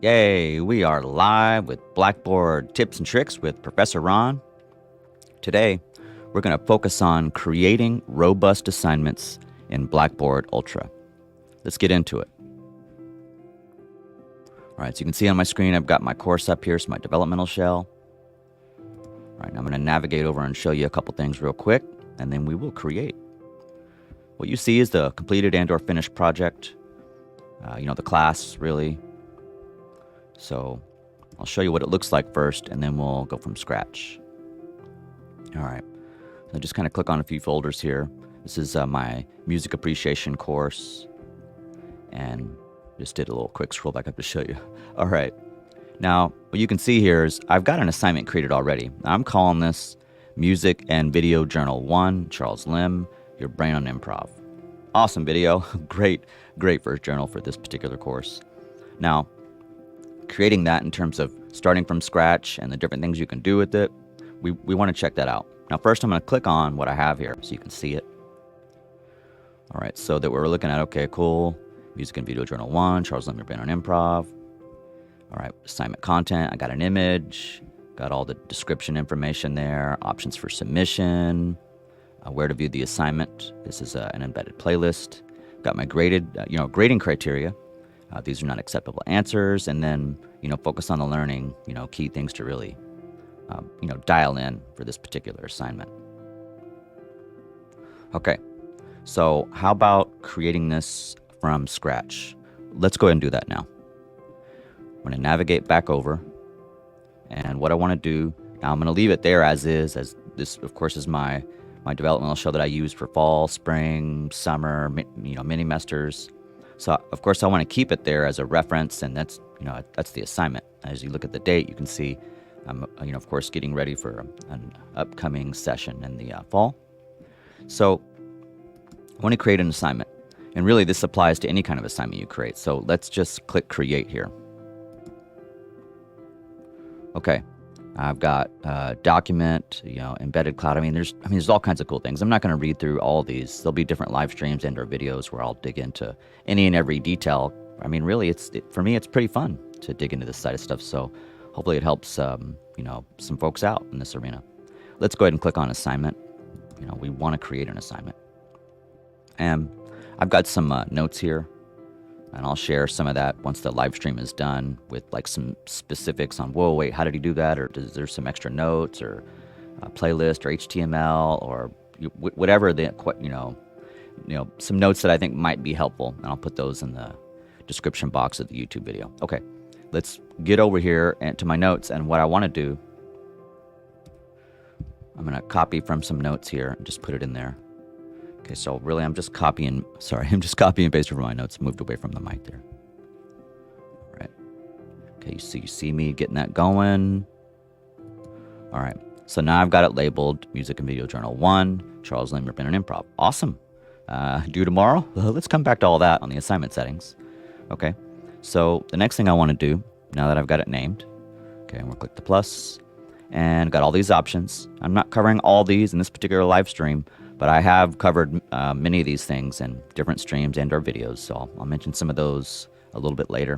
Yay, we are live with Blackboard tips and tricks with Professor Ron. Today, we're going to focus on creating robust assignments in Blackboard Ultra. Let's get into it. All right, so you can see on my screen, I've got my course up here, so my developmental shell. All right, now I'm going to navigate over and show you a couple things real quick, and then we will create. What you see is the completed and/or finished project. The class, really. So I'll show you what it looks like first, and then we'll go from scratch. All right, so just kind of click on a few folders here. This is my music appreciation course, and just did a little quick scroll back up to show you. All right, now what you can see here is I've got an assignment created already. I'm calling this Music and Video Journal 1, Charles Lim, Your Brain on Improv. Awesome video, great first journal for this particular course. Now, creating that in terms of starting from scratch and the different things you can do with it, we want to check that out. Now first I'm going to click on what I have here so you can see it. All right, so that we're looking at, okay, cool, Music and Video Journal 1, Charles Lim, Your Brain on Improv. All right, assignment content, I got an image, got all the description information there, options for submission, where to view the assignment. This is an embedded playlist. Got my grading criteria. These are not acceptable answers, and then, focus on the learning, key things to really, dial in for this particular assignment. Okay, so how about creating this from scratch? Let's go ahead and do that now. I'm going to navigate back over, and what I want to do, now I'm going to leave it there as is, as this, of course, is my developmental shell that I use for fall, spring, summer, mini-mesters. So, of course, I want to keep it there as a reference, and that's the assignment. As you look at the date, you can see I'm, of course, getting ready for an upcoming session in the fall. So, I want to create an assignment, and really this applies to any kind of assignment you create. So, let's just click Create here. Okay, I've got document, embedded cloud. There's all kinds of cool things. I'm not going to read through all these. There'll be different live streams and/or videos where I'll dig into any and every detail. Really, for me, it's pretty fun to dig into this side of stuff. So hopefully it helps, some folks out in this arena. Let's go ahead and click on assignment. We want to create an assignment. And I've got some notes here, and I'll share some of that once the live stream is done with some specifics on, whoa, wait, how did he do that? Or is there some extra notes or a playlist or HTML or whatever, some notes that I think might be helpful. And I'll put those in the description box of the YouTube video. Okay, let's get over here and to my notes. And what I want to do, I'm going to copy from some notes here and just put it in there. Okay, so really I'm just copying and pasting from my notes, moved away from the mic there. All right. Okay, you see me getting that going. All right, so now I've got it labeled Music and Video Journal 1, Charles Lim, Your Brain on Improv. Awesome. Due tomorrow? Let's come back to all that on the assignment settings. Okay, so the next thing I want to do, now that I've got it named, okay, we'll click the plus, and got all these options. I'm not covering all these in this particular live stream, but I have covered many of these things in different streams and/or videos, so I'll mention some of those a little bit later.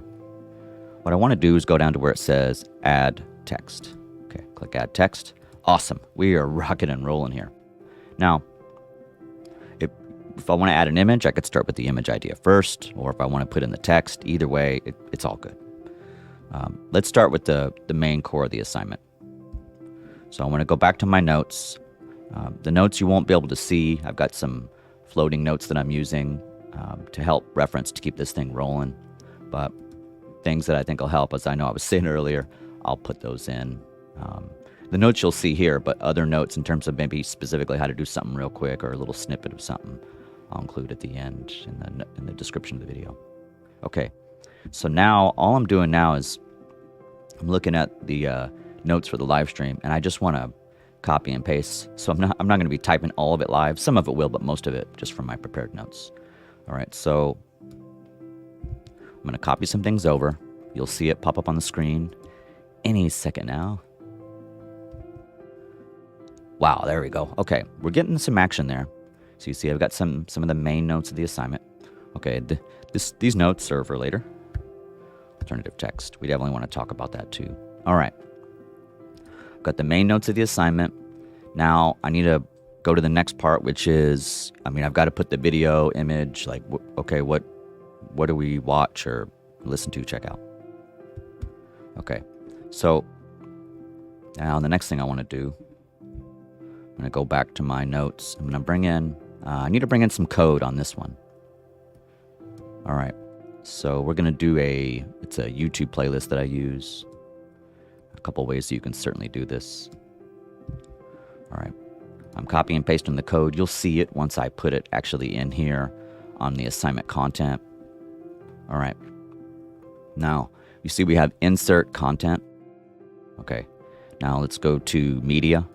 What I want to do is go down to where it says Add Text. Okay, click Add Text. Awesome. We are rocking and rolling here. Now, if I want to add an image, I could start with the image idea first, or if I want to put in the text, either way, it's all good. Let's start with the main core of the assignment. So I want to go back to my notes. The notes you won't be able to see. I've got some floating notes that I'm using to help reference to keep this thing rolling. But things that I think will help, as I know I was saying earlier, I'll put those in. The notes you'll see here, but other notes in terms of maybe specifically how to do something real quick or a little snippet of something, I'll include at the end in the description of the video. Okay, so now all I'm doing now is I'm looking at the notes for the live stream, and I just want to copy and paste. So I'm not going to be typing all of it live. Some of it will, but most of it just from my prepared notes. All right, so I'm going to copy some things over. You'll see it pop up on the screen any second now. Wow, there we go. Okay, we're getting some action there. So you see I've got some of the main notes of the assignment. Okay, these notes are for later. alternative text. We definitely want to talk about that too. All right. Got the main notes of the assignment. Now I need to go to the next part, which is, I've got to put the video, image, like, okay, what do we watch or listen to, check out? Okay, so now the next thing I want to do, I'm going to go back to my notes. I'm going to bring in, I need to bring in some code on this one. All right, so we're going to do it's a YouTube playlist that I use. A couple ways that you can certainly do this. All right, I'm copying and pasting the code. You'll see it once I put it actually in here on the assignment content. All right, now you see we have insert content. Okay, now let's go to media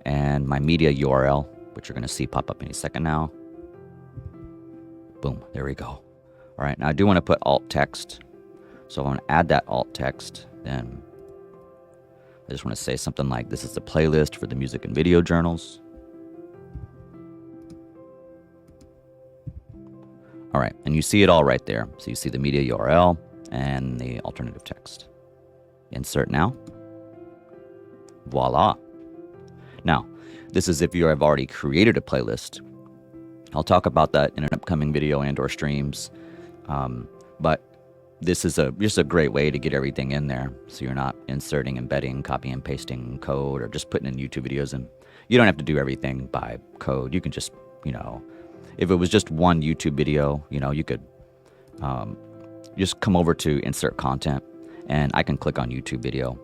and my media URL, which you're going to see pop up any second now. Boom, there we go. All right, now I do want to put alt text. So I want to add that alt text. Then I just want to say something like, this is the playlist for the music and video journals. All right, and you see it all right there. So you see the media URL and the alternative text. Insert now. Voila. Now, this is if you have already created a playlist. I'll talk about that in an upcoming video and or streams. But this is just a great way to get everything in there. So you're not inserting, embedding, copying and pasting code, or just putting in YouTube videos. And you don't have to do everything by code. You can just, if it was just one YouTube video, you could just come over to insert content, and I can click on YouTube video,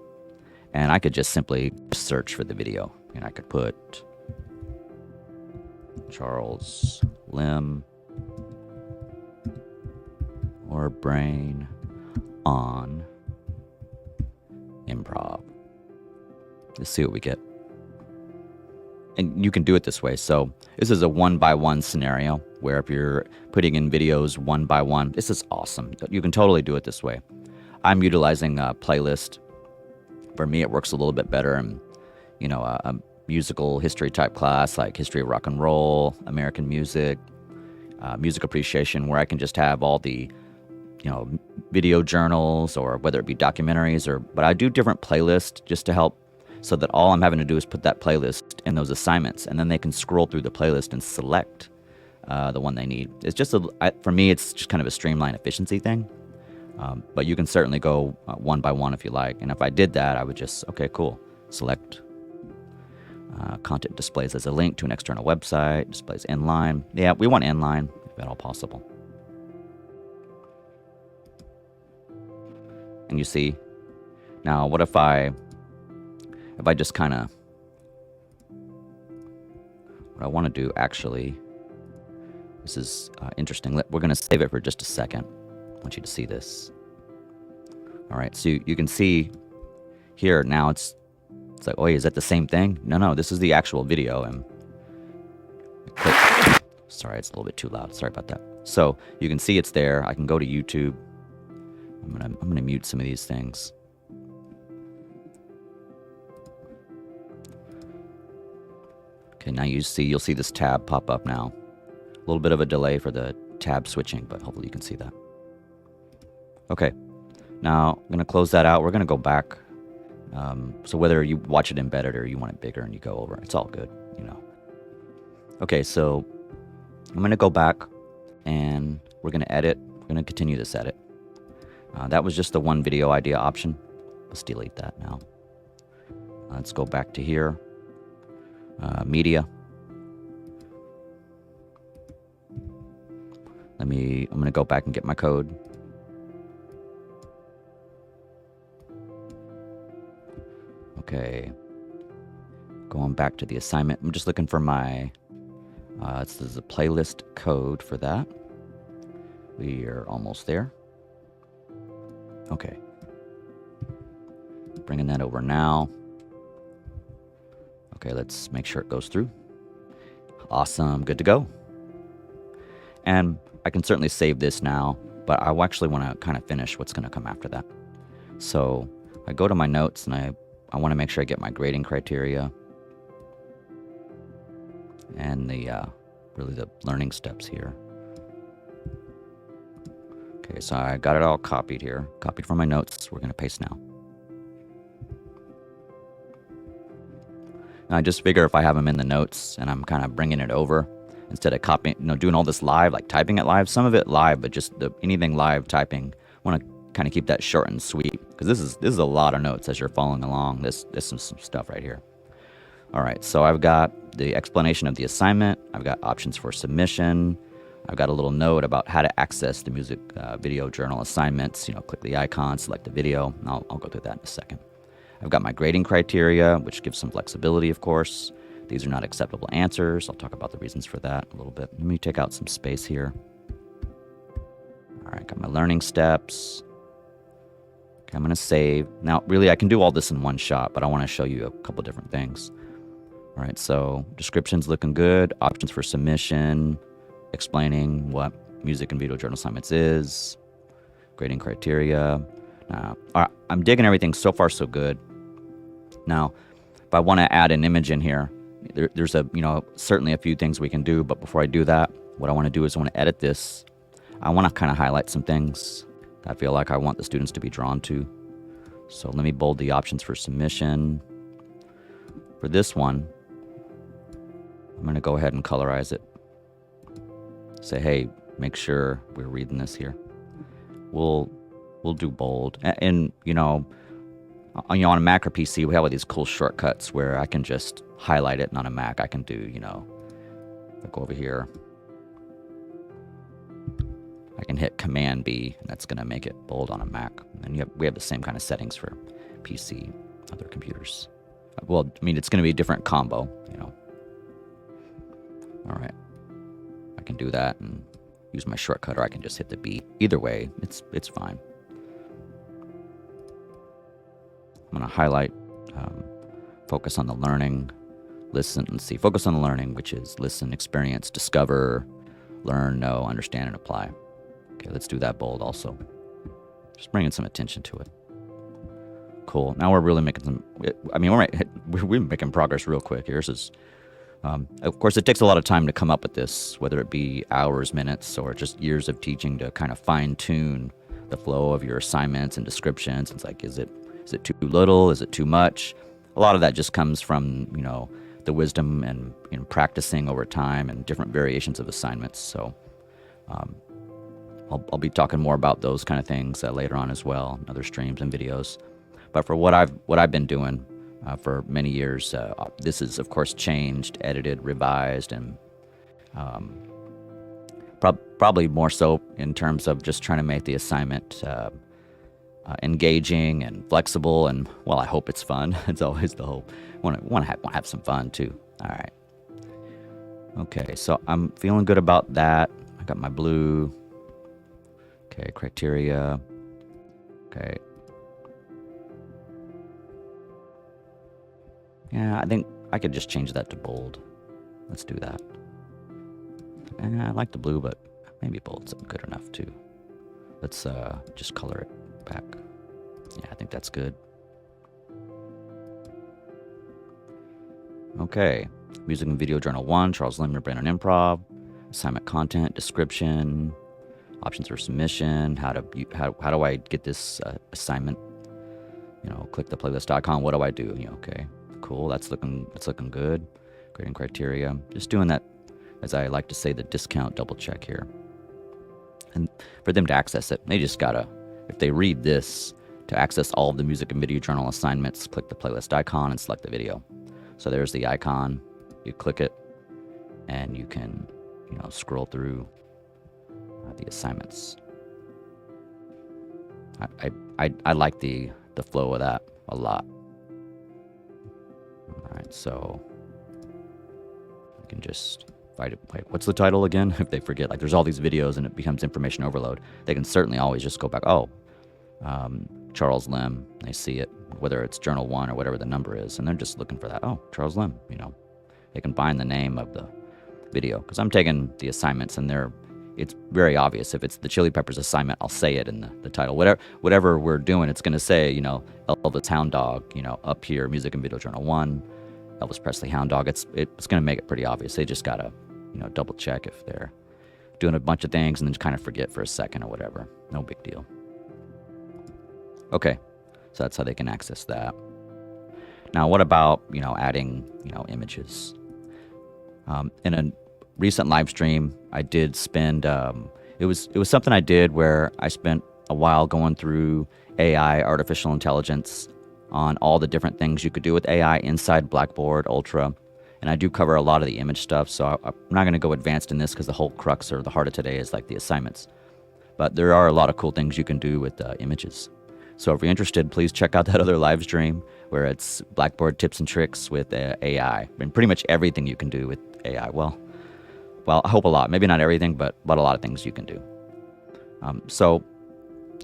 and I could just simply search for the video. And I could put Charles Lim or brain on improv. Let's see what we get. And you can do it this way. So this is a 1-by-1 scenario where if you're putting in videos 1 by 1, this is awesome. You can totally do it this way. I'm utilizing a playlist. For me, it works a little bit better. And, a musical history type class like history of rock and roll, American music, music appreciation, where I can just have all the video journals, or whether it be documentaries, but I do different playlists just to help, so that all I'm having to do is put that playlist in those assignments, and then they can scroll through the playlist and select the one they need. It's just for me, it's just kind of a streamline efficiency thing. But you can certainly go 1 by 1 if you like. And if I did that, I would just, okay, cool. Select content displays as a link to an external website, displays inline. Yeah, we want inline if at all possible. And you see, now what if I just kind of, what I want to do actually, this is interesting. We're going to save it for just a second. I want you to see this. All right, so you can see here now it's like, oh, is that the same thing? No, this is the actual video. And sorry, it's a little bit too loud. Sorry about that. So you can see it's there. I can go to YouTube. I'm gonna mute some of these things. Okay, now you'll see this tab pop up now. A little bit of a delay for the tab switching, but hopefully you can see that. Okay, now I'm gonna close that out. We're gonna go back. So whether you watch it embedded or you want it bigger and you go over, it's all good, Okay, so I'm gonna go back and we're gonna edit. We're gonna continue this edit. That was just the one video idea option. Let's delete that now. Let's go back to here. Media. I'm going to go back and get my code. Okay. Going back to the assignment. I'm just looking for my, this is a playlist code for that. We are almost there. Okay. Bringing that over now. Okay, let's make sure it goes through. Awesome, good to go. And I can certainly save this now, but I actually want to kind of finish what's going to come after that. So I go to my notes and I want to make sure I get my grading criteria and really the learning steps here. Okay, so I got it all copied here. Copied from my notes. We're going to paste now. And I just figure if I have them in the notes and I'm kind of bringing it over instead of copying, doing all this live, like typing it live, some of it live, but just anything live typing, I want to kind of keep that short and sweet because this is a lot of notes as you're following along. This some stuff right here. All right, so I've got the explanation of the assignment. I've got options for submission. I've got a little note about how to access the music video journal assignments. Click the icon, select the video. I'll go through that in a second. I've got my grading criteria, which gives some flexibility, of course. These are not acceptable answers. I'll talk about the reasons for that a little bit. Let me take out some space here. All right, got my learning steps. Okay, I'm going to save. Now, really, I can do all this in one shot, but I want to show you a couple different things. All right, so description's looking good. Options for submission, explaining what music and video journal assignments is, grading criteria. I'm digging everything so far so good. Now, if I want to add an image in here, there's certainly a few things we can do, but before I do that, what I want to do is I want to edit this. I want to kind of highlight some things I feel like I want the students to be drawn to. So let me bold the options for submission. For this one, I'm going to go ahead and colorize it. Say, hey, make sure we're reading this here. We'll do bold. And on a Mac or PC, we have all these cool shortcuts where I can just highlight it. And on a Mac, I can do, I go over here. I can hit Command B, and that's going to make it bold on a Mac. And we have the same kind of settings for PC, other computers. Well, I mean, it's going to be a different combo, All right. I can do that and use my shortcut, or I can just hit the B. Either way, it's fine. I'm going to highlight, focus on the learning, listen and see. Focus on the learning, which is listen, experience, discover, learn, know, understand, and apply. Okay, let's do that bold also. Just bringing some attention to it. Cool. Now we're really making some, we're making progress real quick here. This is, of course, it takes a lot of time to come up with this, whether it be hours, minutes, or just years of teaching to kind of fine tune the flow of your assignments and descriptions. It's like, is it too little? Is it too much? A lot of that just comes from, the wisdom and practicing over time and different variations of assignments. So I'll be talking more about those kind of things later on as well, in other streams and videos. But for what I've been doing for many years, this is of course changed, edited, revised, and probably more so in terms of just trying to make the assignment engaging and flexible, and I hope it's fun. It's always the hope. Want to have some fun too. All right. Okay, so I'm feeling good about that. I got my blue. Okay, criteria. Okay. Yeah, I think I could just change that to bold. Let's do that. I like the blue, but maybe bold's good enough too. Let's just color it back. Yeah, I think that's good. Okay. Music and Video Journal 1, Charles Lim, your brain on improv. Assignment content, description, options for submission, how do I get this assignment? Click the playlist icon. What do I do? Okay. Cool. That's looking good. Grading criteria. Just doing that, as I like to say, the discount double check here. And for them to access it, they just gotta, if they read this, to access all of the music and video journal assignments, click the playlist icon and select the video. So there's the icon. You click it, and you can, scroll through the assignments. I like the flow of that a lot. All right, so I can just wait, what's the title again? If they forget, there's all these videos and it becomes information overload. They can certainly always just go back. Charles Lim. They see it, whether it's Journal 1 or whatever the number is, and they're just looking for that. Oh, Charles Lim. They can find the name of the video because I'm taking the assignments and it's very obvious. If it's the Chili Peppers assignment, I'll say it in the title. Whatever we're doing, it's going to say, Elvis Hound Dog, up here, Music and Video Journal 1, Elvis Presley Hound Dog. It's going to make it pretty obvious. They just got to, double check if they're doing a bunch of things and then just kind of forget for a second or whatever. No big deal. Okay, so that's how they can access that. Now, what about, adding, images? In a recent live stream, I did spend, it was something I did where I spent a while going through AI, artificial intelligence, on all the different things you could do with AI inside Blackboard Ultra. And I do cover a lot of the image stuff, so I'm not going to go advanced in this because the whole crux or the heart of today is like the assignments. But there are a lot of cool things you can do with images. So if you're interested, please check out that other live stream where it's Blackboard tips and tricks with AI. And pretty much everything you can do with AI. Well, I hope a lot. Maybe not everything, but a lot of things you can do. So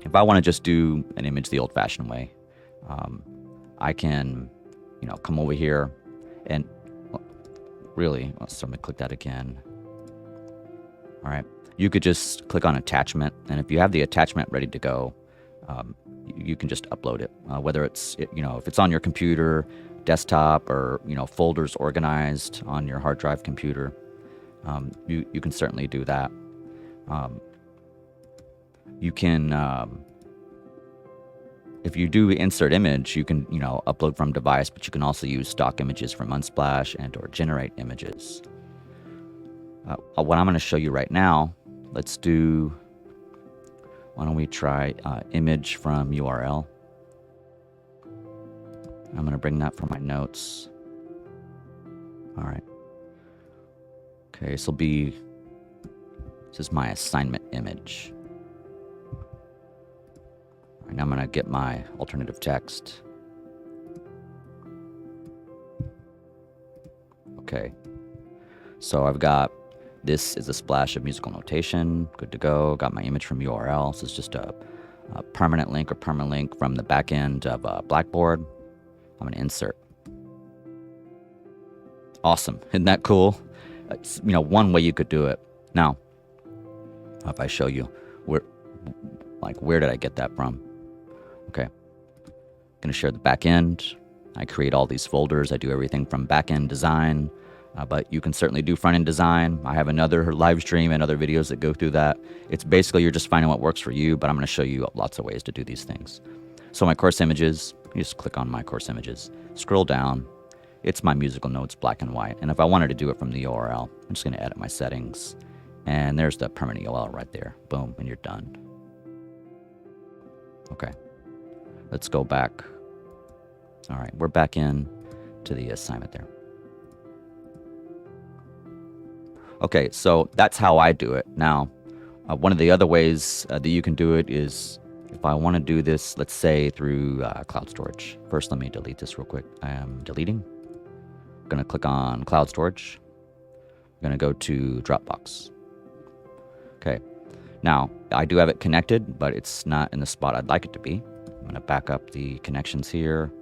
if I want to just do an image the old-fashioned way, I can, come over here and really, so I'm going to click that again. All right. You could just click on attachment. And if you have the attachment ready to go, you can just upload it, whether it's, if it's on your computer, desktop, or, folders organized on your hard drive computer, you can certainly do that. You can, if you do insert image, you can, upload from device, but you can also use stock images from Unsplash and or generate images. What I'm going to show you right now, let's do, why don't we try image from URL. I'm going to bring that from my notes. All right. Okay, this is my assignment image. All right, now I'm going to get my alternative text. Okay, so I've got, this is a splash of musical notation, good to go. Got my image from URL, so it's just a permanent link or permalink from the back end of Blackboard. I'm going to insert. Awesome, isn't that cool? It's, one way you could do it. Now, if I show you, where did I get that from? Okay, I'm going to share the back end. I create all these folders. I do everything from back end design. But you can certainly do front-end design. I have another live stream and other videos that go through that. It's basically you're just finding what works for you, but I'm going to show you lots of ways to do these things. So my course images, you just click on my course images, scroll down. It's my musical notes, black and white. And if I wanted to do it from the URL, I'm just going to edit my settings. And there's the permanent URL right there. Boom, and you're done. Okay, let's go back. All right, we're back in to the assignment there. Okay, so that's how I do it. Now, one of the other ways that you can do it is if I want to do this, let's say through cloud storage. First, let me delete this real quick. I am deleting. I'm going to click on cloud storage. I'm going to go to Dropbox. Okay, now I do have it connected, but it's not in the spot I'd like it to be. I'm going to back up the connections here.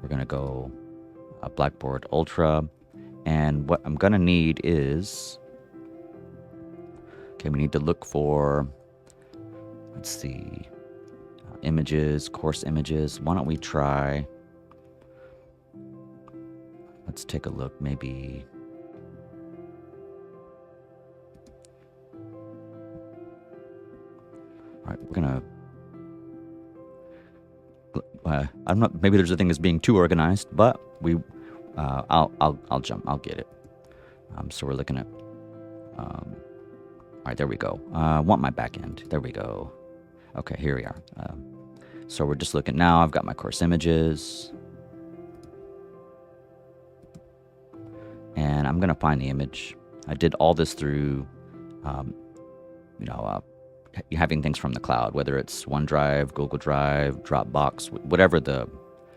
We're going to go Blackboard Ultra. And what I'm going to need is, okay, we need to look for, let's see, images, course images. Why don't we try, let's take a look, maybe, all right, we're going to, I'm not, maybe there's a thing that's being too organized, but I'll jump, I'll get it. So we're looking at, all right, there we go. I want my back end. There we go. Okay, here we are. So we're just looking now. I've got my course images. And I'm going to find the image. I did all this through, having things from the cloud, whether it's OneDrive, Google Drive, Dropbox, whatever the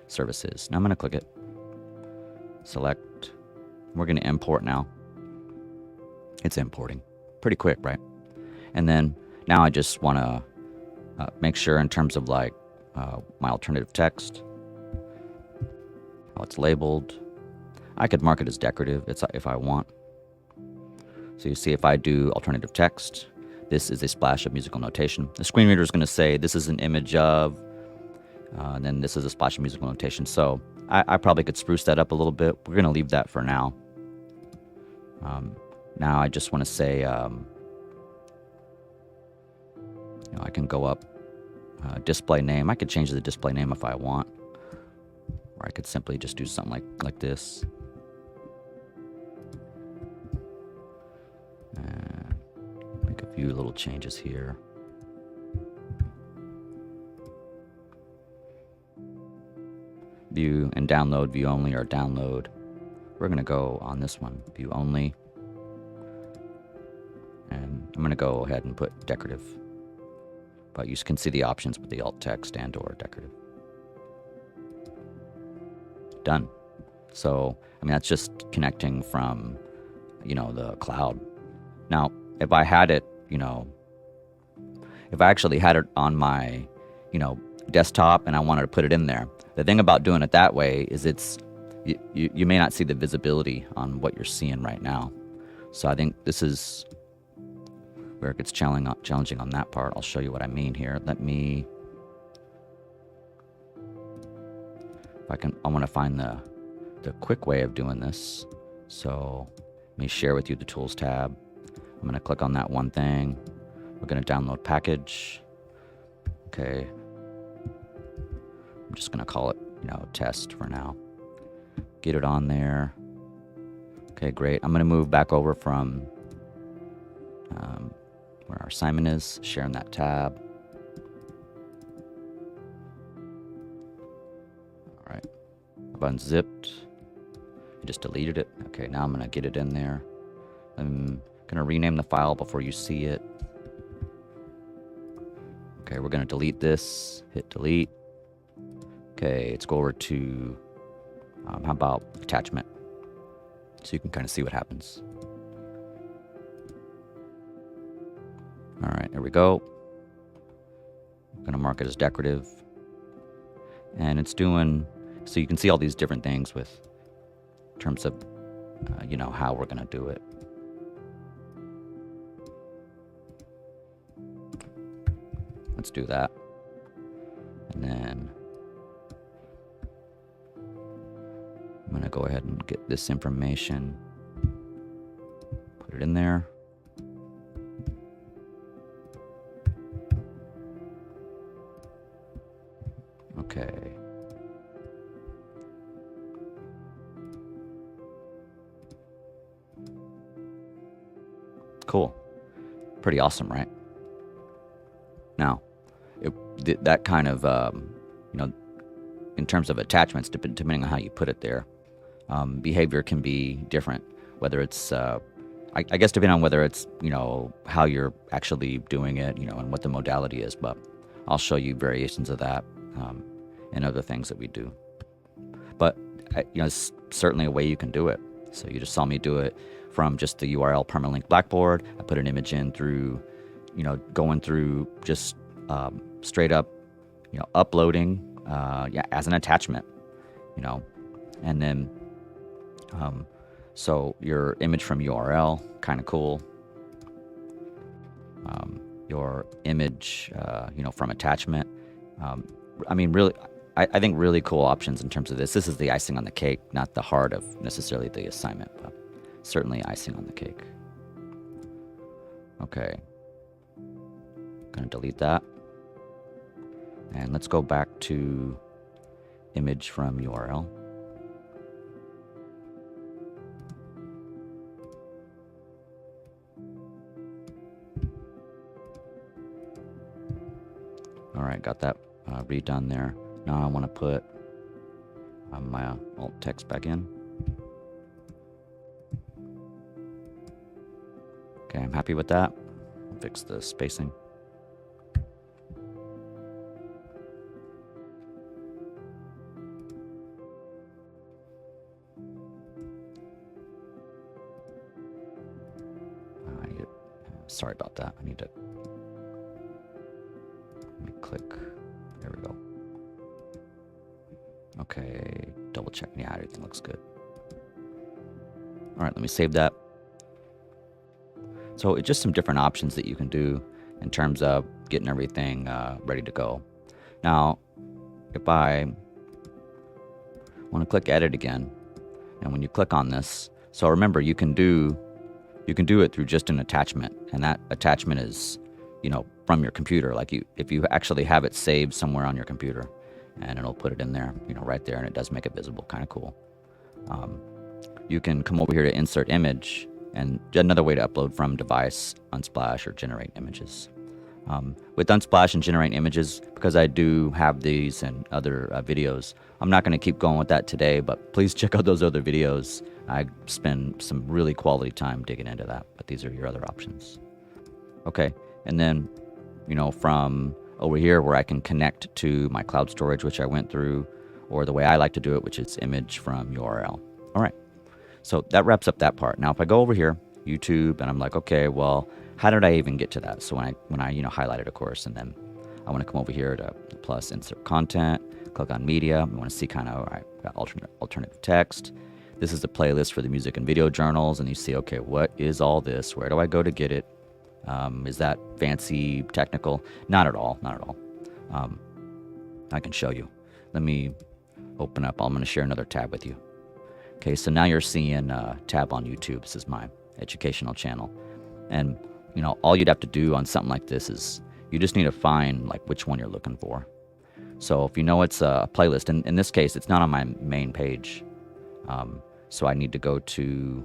service is. Now I'm going to click it. Select. We're going to import now. It's importing. Pretty quick, right? And then now I just want to make sure in terms of like my alternative text, how it's labeled. I could mark it as decorative if I want. So you see if I do alternative text, this is a splash of musical notation. The screen reader is going to say this is an image of, and then this is a splash of musical notation. So I probably could spruce that up a little bit. We're going to leave that for now. Now I just want to say, I can go up display name. I could change the display name if I want, or I could simply just do something like this. And make a few little changes here. View and download, view only or download. We're going to go on this one, view only. And I'm going to go ahead and put decorative. But you can see the options with the alt text and or decorative. Done. So, I mean, that's just connecting from, the cloud. Now, if I had it, if I actually had it on my, desktop and I wanted to put it in there, the thing about doing it that way is you may not see the visibility on what you're seeing right now. So I think this is where it gets challenging on that part. I'll show you what I mean here. I want to find the quick way of doing this. So let me share with you the Tools tab. I'm going to click on that one thing. We're going to download package. Okay. I'm just going to call it, test for now. Get it on there. Okay, great. I'm going to move back over from where our assignment is, sharing that tab. All right. I've unzipped. I just deleted it. Okay, now I'm going to get it in there. I'm going to rename the file before you see it. Okay, we're going to delete this. Hit delete. Okay, let's go over to, how about attachment? So you can kind of see what happens. All right, there we go. I'm going to mark it as decorative. And it's doing, so you can see all these different things with, in terms of, how we're going to do it. Let's do that. And then I'm going to go ahead and get this information, put it in there. Okay. Cool. Pretty awesome, right? Now, that kind of, in terms of attachments, depending on how you put it there, behavior can be different. Whether it's, I guess, depending on whether it's, how you're actually doing it, and what the modality is. But I'll show you variations of that and other things that we do. But, it's certainly a way you can do it. So you just saw me do it from just the URL permalink Blackboard. I put an image in through, going through just straight up, uploading as an attachment, and then so your image from URL, kind of cool. Your image, from attachment. I mean, really, I think really cool options in terms of this. This is the icing on the cake, not the heart of necessarily the assignment, but certainly icing on the cake. Okay. Gonna delete that. And let's go back to image from URL. All right, got that redone there. Now I want to put my alt text back in. Okay, I'm happy with that. Fix the spacing. Sorry about that. I need to let me click. There we go. Okay, double check. Yeah, everything looks good. All right, let me save that. So it's just some different options that you can do in terms of getting everything ready to go. Now, if I want to click edit again, and when you click on this, so remember you can do it through just an attachment, and that attachment is from your computer. Like if you actually have it saved somewhere on your computer, and it'll put it in there, right there, and it does make it visible. Kind of cool. You can come over here to insert image, and another way to upload from device, Unsplash, or generate images. With Unsplash and generate images, because I do have these and other videos, I'm not going to keep going with that today, but please check out those other videos. I spend some really quality time digging into that, but these are your other options. Okay, and then, from over here where I can connect to my cloud storage, which I went through, or the way I like to do it, which is image from URL. All right, so that wraps up that part. Now, if I go over here, YouTube, and I'm like, okay, well, how did I even get to that? So when I highlight it, of course, and then I want to come over here to plus insert content, click on media. I want to see kind of, all right, got alternative text. This is the playlist for the music and video journals, and you see, okay, what is all this? Where do I go to get it? Is that fancy, technical? Not at all, not at all. I can show you. Let me open up. I'm going to share another tab with you. Okay, so now you're seeing a tab on YouTube. This is my educational channel. And, all you'd have to do on something like this is you just need to find like which one you're looking for. So if it's a playlist, and in this case, it's not on my main page. So I need to go to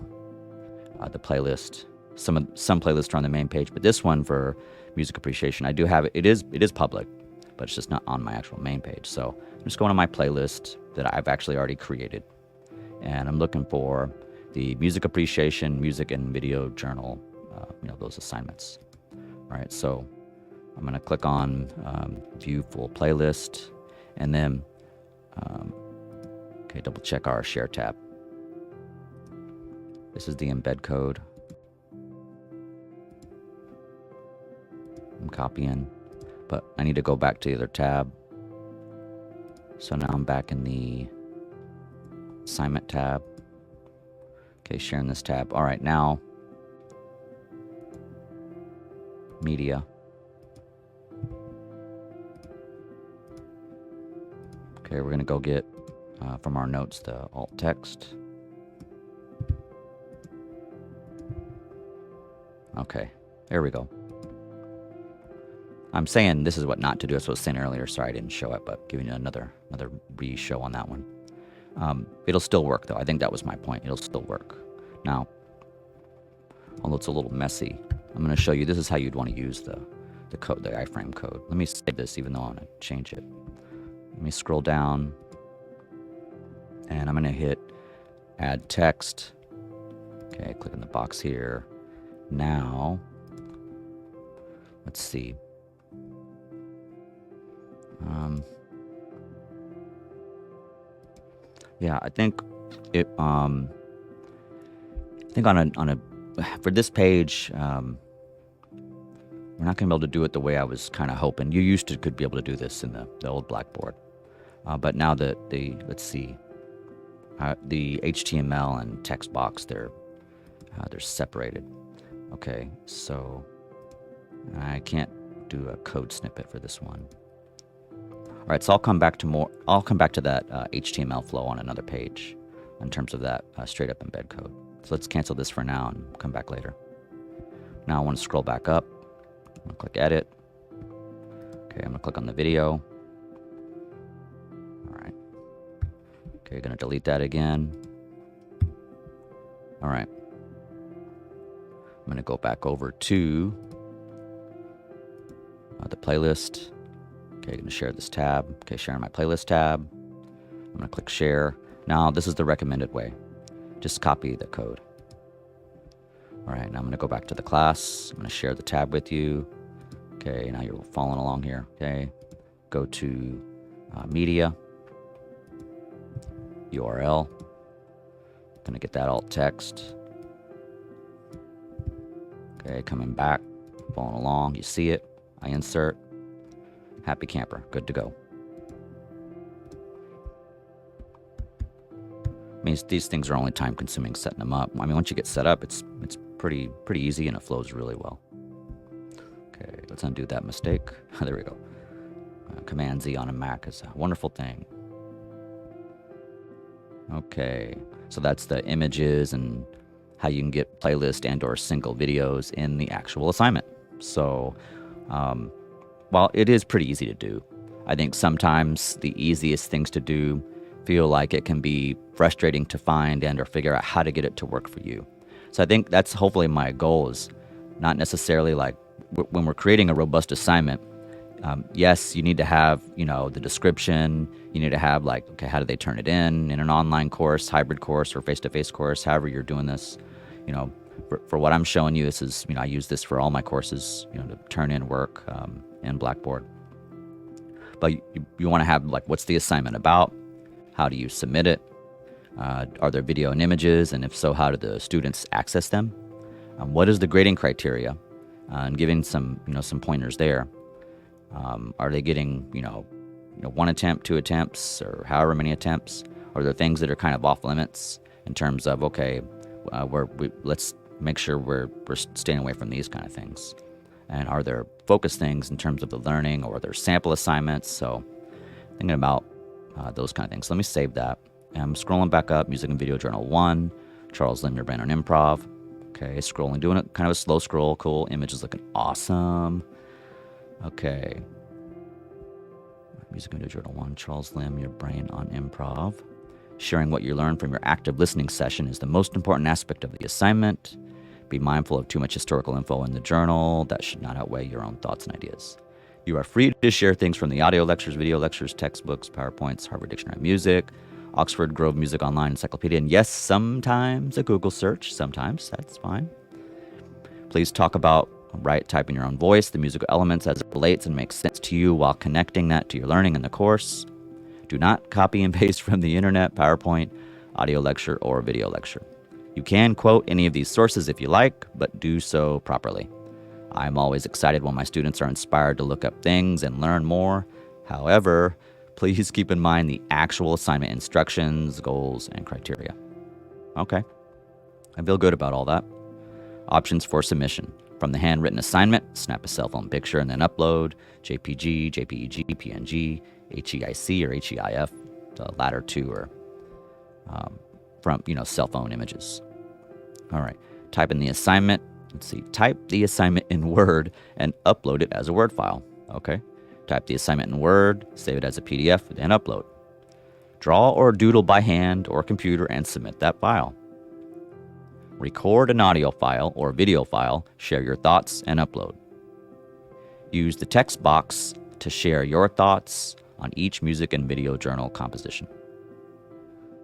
the playlist. Some playlists are on the main page, but this one for music appreciation, I do have it. It is public, but it's just not on my actual main page. So I'm just going to my playlist that I've actually already created, and I'm looking for the music appreciation, music and video journal, those assignments. All right, so I'm going to click on view full playlist, and then double check our share tab. This is the embed code. I'm copying, but I need to go back to the other tab. So now I'm back in the assignment tab. Okay, sharing this tab. All right, now media. Okay, we're gonna go get from our notes the alt text. Okay, there we go. I'm saying this is what not to do. That's what I was saying earlier. Sorry I didn't show it, but giving you another re-show on that one. It'll still work, though. I think that was my point. It'll still work. Now, although it's a little messy, I'm going to show you. This is how you'd want to use the code, the iframe code. Let me save this, even though I want to change it. Let me scroll down, and I'm going to hit add text. Okay, click in the box here. Now, let's see. Yeah, I think it. I think on a for this page, we're not gonna be able to do it the way I was kind of hoping. You used to could be able to do this in the old Blackboard, but now that let's see, the HTML and text box they're separated. Okay, so I can't do a code snippet for this one. All right, so I'll come back to that HTML flow on another page in terms of that straight up embed code. So let's cancel this for now and come back later. Now I want to scroll back up. I'm gonna click edit. Okay, I'm gonna click on the video. All right. Okay, gonna delete that again. All right. I'm gonna go back over to the playlist. Okay, going to share this tab. Okay, sharing my playlist tab. I'm going to click share. Now, this is the recommended way. Just copy the code. All right, now I'm going to go back to the class. I'm going to share the tab with you. Okay, now you're following along here. Okay, go to media, URL. Going to get that alt text. Okay, coming back, following along. You see it. I insert. Happy camper, good to go. I mean, these things are only time consuming setting them up. I mean, once you get set up, it's pretty easy and it flows really well. Okay, let's undo that mistake. There we go. Command Z on a Mac is a wonderful thing. Okay, so that's the images and how you can get playlist and or single videos in the actual assignment. So While it is pretty easy to do, I think sometimes the easiest things to do feel like it can be frustrating to find and or figure out how to get it to work for you. So I think that's hopefully my goal, is not necessarily like when we're creating a robust assignment. Yes, you need to have, the description. You need to have like, okay, how do they turn it in an online course, hybrid course, or face-to-face course, however you're doing this. For what I'm showing you, this is, I use this for all my courses, to turn in work in Blackboard. But you want to have like, what's the assignment about? How do you submit it? Are there video and images? And if so, how do the students access them? What is the grading criteria? And giving some pointers there. Are they getting, 1 attempt, 2 attempts, or however many attempts? Are there things that are kind of off limits in terms of, okay, let's make sure we're staying away from these kind of things? And are there focus things in terms of the learning, or are there sample assignments? So thinking about those kind of things. Let me save that. I'm scrolling back up, Music and Video Journal 1, Charles Lim, Your Brain on Improv. Okay, scrolling, doing it kind of a slow scroll. Cool, image is looking awesome. Okay. Music and Video Journal 1, Charles Lim, Your Brain on Improv. Sharing what you learned from your active listening session is the most important aspect of the assignment. Be mindful of too much historical info in the journal. That should not outweigh your own thoughts and ideas. You are free to share things from the audio lectures, video lectures, textbooks, PowerPoints, Harvard Dictionary of Music, Oxford Grove Music Online Encyclopedia, and yes, sometimes a Google search. Sometimes, that's fine. Please type in your own voice the musical elements as it relates and makes sense to you while connecting that to your learning in the course. Do not copy and paste from the internet, PowerPoint, audio lecture, or video lecture. You can quote any of these sources if you like, but do so properly. I'm always excited when my students are inspired to look up things and learn more. However, please keep in mind the actual assignment instructions, goals, and criteria. Okay, I feel good about all that. Options for submission. From the handwritten assignment, snap a cell phone picture and then upload. JPG, JPEG, PNG, HEIC or HEIF. The latter two are from cell phone images. All right, type in the assignment. Let's see, type the assignment in Word and upload it as a Word file. Okay, type the assignment in Word, save it as a PDF, then upload. Draw or doodle by hand or computer and submit that file. Record an audio file or video file, share your thoughts, and upload. Use the text box to share your thoughts on each music and video journal composition.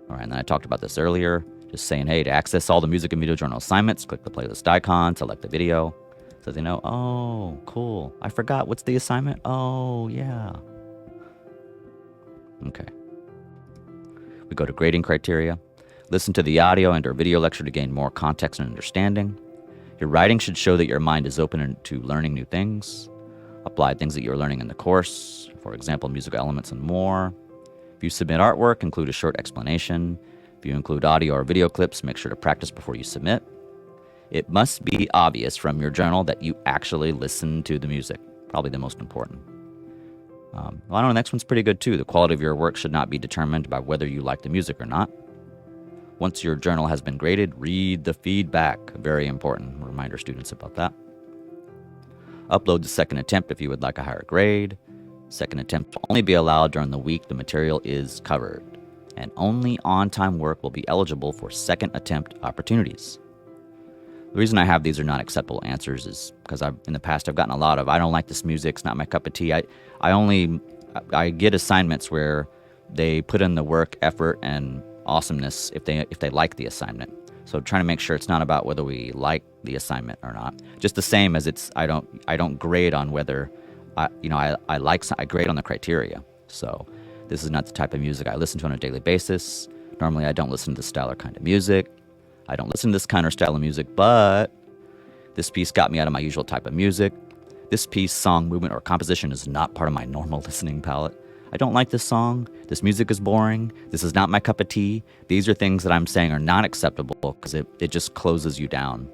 All right, and then I talked about this earlier, just saying, hey, to access all the music and video journal assignments, click the playlist icon, select the video, so they know, oh, cool, I forgot, what's the assignment? Oh, yeah. Okay. We go to grading criteria. Listen to the audio and or video lecture to gain more context and understanding. Your writing should show that your mind is open to learning new things. Apply things that you're learning in the course, for example, musical elements and more. If you submit artwork, include a short explanation. If you include audio or video clips, make sure to practice before you submit. It must be obvious from your journal that you actually listen to the music, probably the most important. I know the next one's pretty good too. The quality of your work should not be determined by whether you like the music or not. Once your journal has been graded, read the feedback. Very important. Reminder students about that. Upload the second attempt if you would like a higher grade. Second attempt will only be allowed during the week the material is covered. And only on-time work will be eligible for second attempt opportunities. The reason I have these are not acceptable answers is because in the past I've gotten a lot of, I don't like this music, it's not my cup of tea. I get assignments where they put in the work, effort, and awesomeness if they like the assignment. So trying to make sure it's not about whether we like the assignment or not. Just the same as I don't grade on whether I grade on the criteria. So this is not the type of music I listen to on a daily basis. Normally I don't listen to this style or kind of music. I don't listen to this kind or style of music, but this piece got me out of my usual type of music. This piece, song, movement, or composition is not part of my normal listening palette. I don't like this song. This music is boring. This is not my cup of tea. These are things that I'm saying are not acceptable because it just closes you down.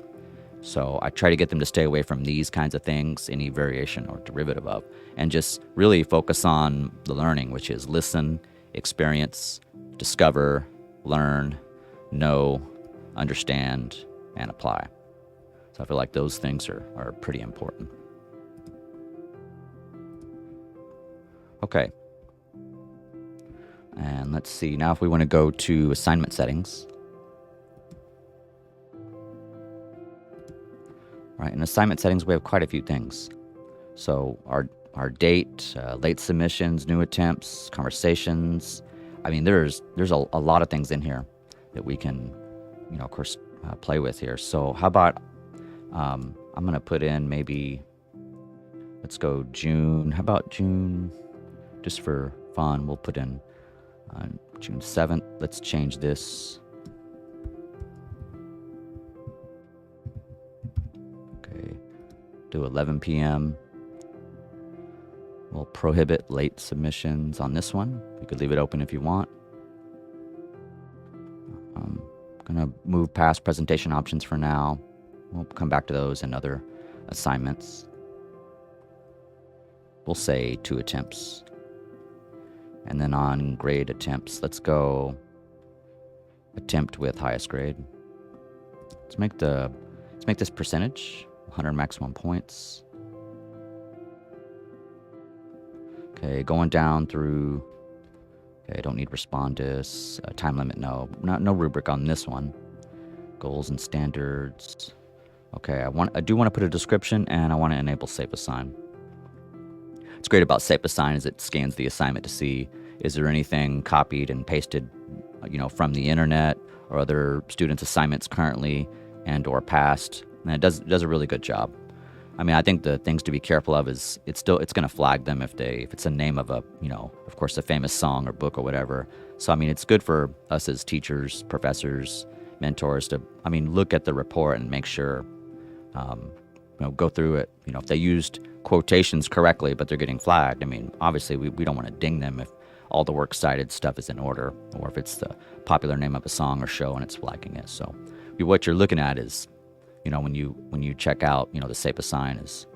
So I try to get them to stay away from these kinds of things, any variation or derivative of, and just really focus on the learning, which is listen, experience, discover, learn, know, understand, and apply. So I feel like those things are pretty important. Okay. And let's see, now if we want to go to assignment settings. Right, in assignment settings, we have quite a few things. So our date, late submissions, new attempts, conversations. I mean, there's a lot of things in here that we can, of course, play with here. So how about I'm going to put in maybe, let's go June. How about June? Just for fun, we'll put in June 7th. Let's change this. Okay, do 11 p.m. We'll prohibit late submissions on this one. You could leave it open if you want. I'm going to move past presentation options for now. We'll come back to those in other assignments. We'll say 2 attempts. And then on grade attempts, let's go attempt with highest grade. Let's make this percentage, 100 maximum points. Okay, going down through. Okay, don't need respondus. Time limit, no rubric on this one. Goals and standards. Okay, I do want to put a description, and I want to enable SafeAssign. What's great about SafeAssign is it scans the assignment to see is there anything copied and pasted, from the internet or other students' assignments currently and or past, and it does a really good job. I mean, I think the things to be careful of is it's going to flag them if it's a name of a, of course, a famous song or book or whatever. So, I mean, it's good for us as teachers, professors, mentors to, look at the report and make sure, go through it. If they used quotations correctly, but they're getting flagged, obviously we don't want to ding them if all the works cited stuff is in order, or if it's the popular name of a song or show and it's flagging it. So what you're looking at is, when you check out, the SafeAssign is,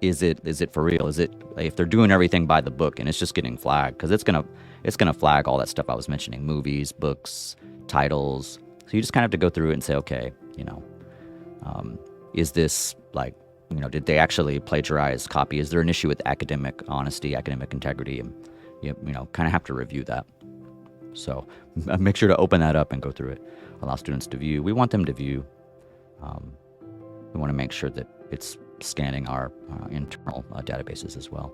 is it for real? Is it, if they're doing everything by the book and it's just getting flagged, because it's gonna flag all that stuff I was mentioning, movies, books, titles. So you just kind of have to go through it and say, okay, is this like, did they actually plagiarize copy? Is there an issue with academic honesty, academic integrity? And you kind of have to review that. So make sure to open that up and go through it. Allow students to view. We want them to view. We want to make sure that it's scanning our internal databases as well.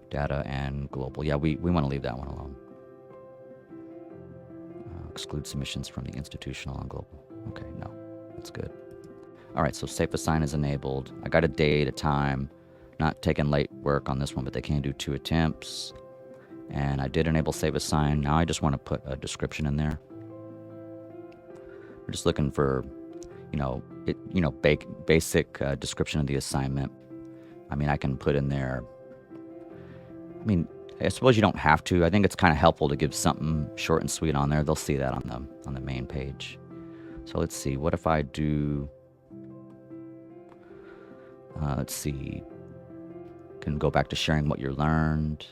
Data and global. Yeah, we want to leave that one alone. Exclude submissions from the institutional and global. Okay, no, that's good. All right, so SafeAssign is enabled. I got a date, a time. Not taking late work on this one, but they can do 2 attempts. And I did enable SafeAssign. Now I just want to put a description in there. We're just looking for, basic description of the assignment. I can put in there. I suppose you don't have to. I think it's kind of helpful to give something short and sweet on there. They'll see that on the main page. So let's see. What if I do? Let's see. Can go back to sharing what you learned.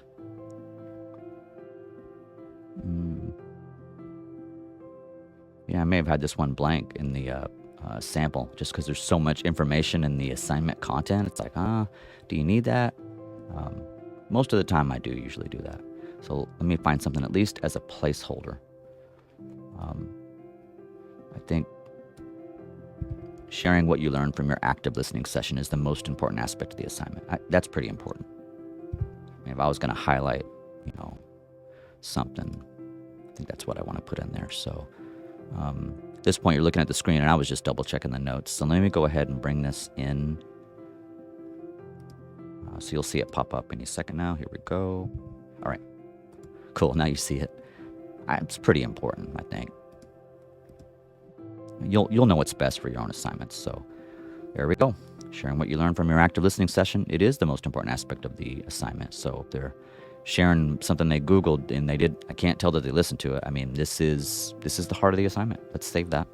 Yeah, I may have had this one blank in the sample just because there's so much information in the assignment content. It's like, do you need that? Most of the time I do usually do that. So let me find something at least as a placeholder. I think sharing what you learned from your active listening session is the most important aspect of the assignment. That's pretty important. If I was going to highlight, something, I think that's what I want to put in there. So at this point, you're looking at the screen, and I was just double checking the notes. So let me go ahead and bring this in. So you'll see it pop up any second now. Here we go. All right. Cool. Now you see it. It's pretty important, I think. You'll know what's best for your own assignments. So there we go. Sharing what you learned from your active listening session. It is the most important aspect of the assignment. So if they're sharing something they Googled and I can't tell that they listened to it. This is the heart of the assignment. Let's save that.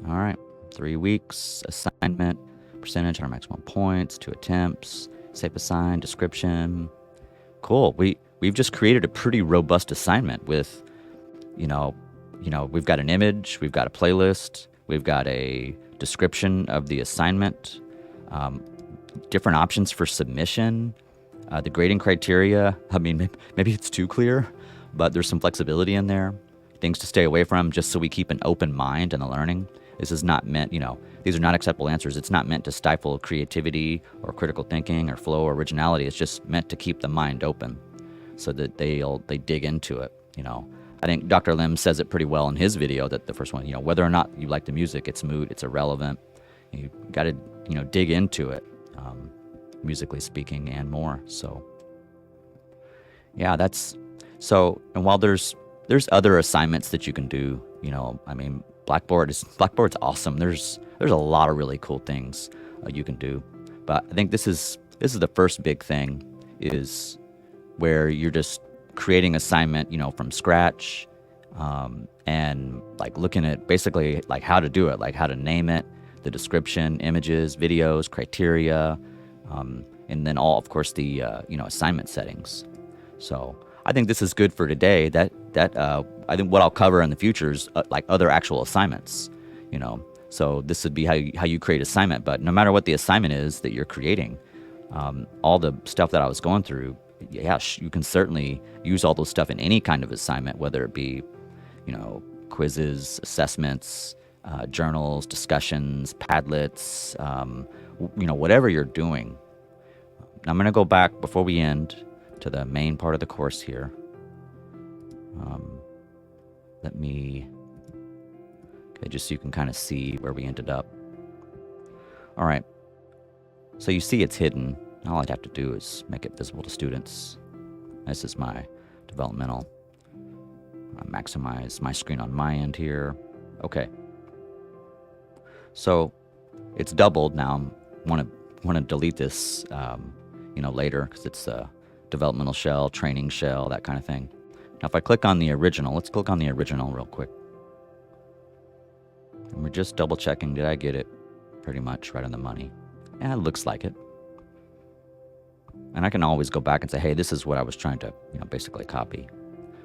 All right. 3 weeks, assignment, percentage, 100 maximum points, 2 attempts, SafeAssign, description. Cool. We've just created a pretty robust assignment with, we've got an image, we've got a playlist, we've got a description of the assignment. different options for submission. The grading criteria, I mean, maybe it's too clear, but there's some flexibility in there. Things to stay away from just so we keep an open mind in the learning. This is not meant, these are not acceptable answers. It's not meant to stifle creativity or critical thinking or flow or originality. It's just meant to keep the mind open so that they dig into it. I think Dr. Lim says it pretty well in his video, that the first one, whether or not you like the music, it's moot, it's irrelevant. You got to, dig into it, musically speaking, and more. So, yeah, and while there's other assignments that you can do, Blackboard's awesome. There's a lot of really cool things you can do, but I think this is the first big thing, is where you're just creating assignment, from scratch, and like looking at basically like how to do it, like how to name it, the description, images, videos, criteria, and then of course, the assignment settings. So I think this is good for today. That I think what I'll cover in the future is like other actual assignments. So this would be how you create assignment. But no matter what the assignment is that you're creating, all the stuff that I was going through, yeah, you can certainly use all those stuff in any kind of assignment, whether it be, quizzes, assessments, journals, discussions, Padlets, whatever you're doing. Now I'm going to go back before we end to the main part of the course here. Just so you can kind of see where we ended up. All right. So you see it's hidden. All I'd have to do is make it visible to students. This is my developmental. Maximize my screen on my end here. Okay. So it's doubled now. Want to delete this, later, because it's a developmental shell, training shell, that kind of thing. Now, if I click on the original, let's click on the original real quick. And we're just double checking, did I get it pretty much right on the money? Yeah, it looks like it. And I can always go back and say, hey, this is what I was trying to, basically copy.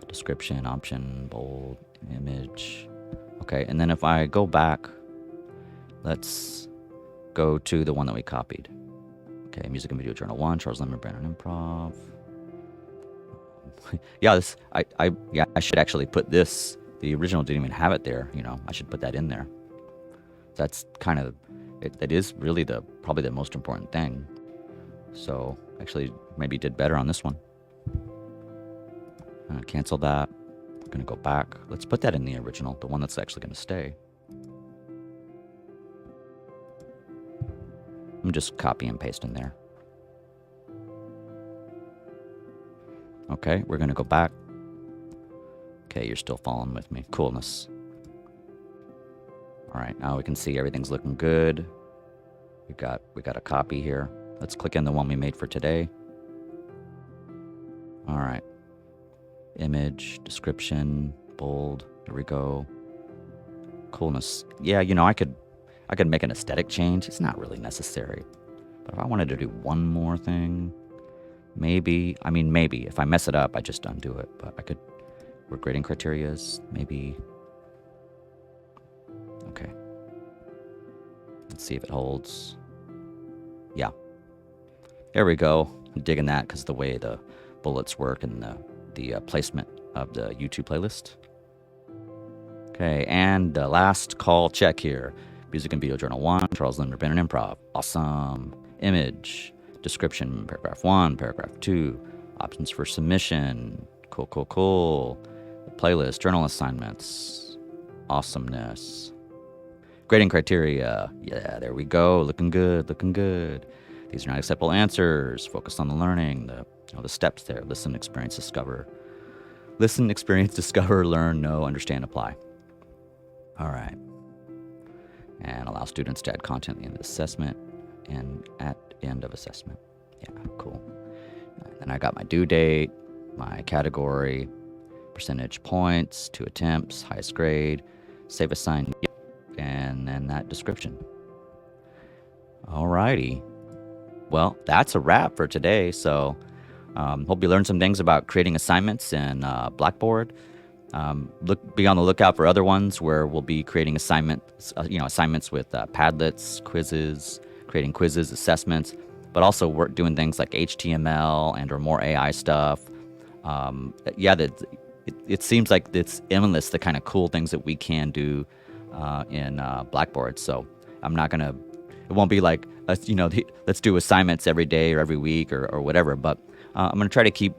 Description, option, bold, image. Okay, and then if I go back, let's go to the one that we copied. Okay, Music and Video Journal 1, Charles Lemon Brandon Improv. Yeah, I should actually put this. The original didn't even have it there, I should put that in there. That's kind of, it is really probably the most important thing. So actually maybe did better on this one. Cancel that. We're going to go back. Let's put that in the original, the one that's actually going to stay. I'm just copy and paste in there. Okay, we're going to go back. Okay, you're still following with me. Coolness. All right, now we can see everything's looking good. We got a copy here. Let's click in the one we made for today. All right. Image, description, bold. Here we go. Coolness. Yeah, I could make an aesthetic change. It's not really necessary. But if I wanted to do one more thing, maybe. If I mess it up, I just undo it. But I could. Where grading criteria is, maybe. Okay. Let's see if it holds. Yeah. There we go. I'm digging that because the way the bullets work and the placement of the YouTube playlist. Okay, and the last call check here. Music and Video Journal 1, Charles Lemon Brandon Improv. Awesome. Image, description, paragraph 1, paragraph 2, options for submission. Cool. The playlist, journal assignments. Awesomeness. Grading criteria. Yeah, there we go. Looking good. These are not acceptable answers. Focus on the learning, the steps there. Listen, experience, discover. Listen, experience, discover, learn, know, understand, apply. All right. And allow students to add content at the end of assessment and at end of assessment. Yeah, cool. And then I got my due date, my category, percentage points, 2 attempts, highest grade, SafeAssign, and then that description. All righty. Well, that's a wrap for today. So hope you learned some things about creating assignments in Blackboard. Be on the lookout for other ones where we'll be creating assignments with Padlets, quizzes, creating quizzes, assessments. but also work doing things like HTML and or more AI stuff. Yeah, it seems like it's endless, the kind of cool things that we can do in Blackboard. So I'm not gonna. It won't be like let's do assignments every day or every week or whatever. But I'm gonna try to keep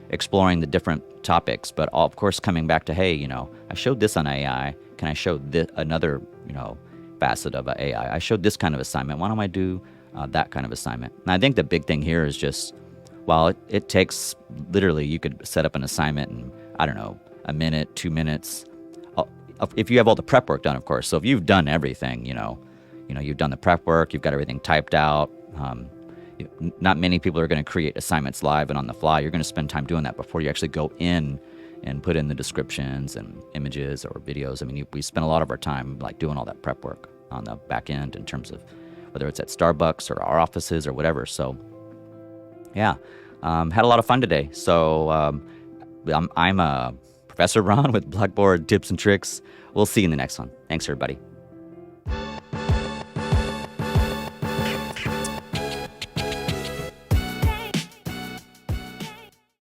exploring the different topics. But of course, coming back to hey, I showed this on AI. Can I show this another facet of AI? I showed this kind of assignment. Why don't I do that kind of assignment? And I think the big thing here is just while it takes literally, you could set up an assignment in I don't know a minute, 2 minutes. If you have all the prep work done, of course. So if you've done everything, you've done the prep work, you've got everything typed out. Not many people are going to create assignments live and on the fly. You're going to spend time doing that before you actually go in and put in the descriptions and images or videos. I mean, we spend a lot of our time like doing all that prep work on the back end in terms of whether it's at Starbucks or our offices or whatever. So yeah, had a lot of fun today. So I'm Professor Ron with Blackboard Tips and Tricks. We'll see you in the next one. Thanks, everybody.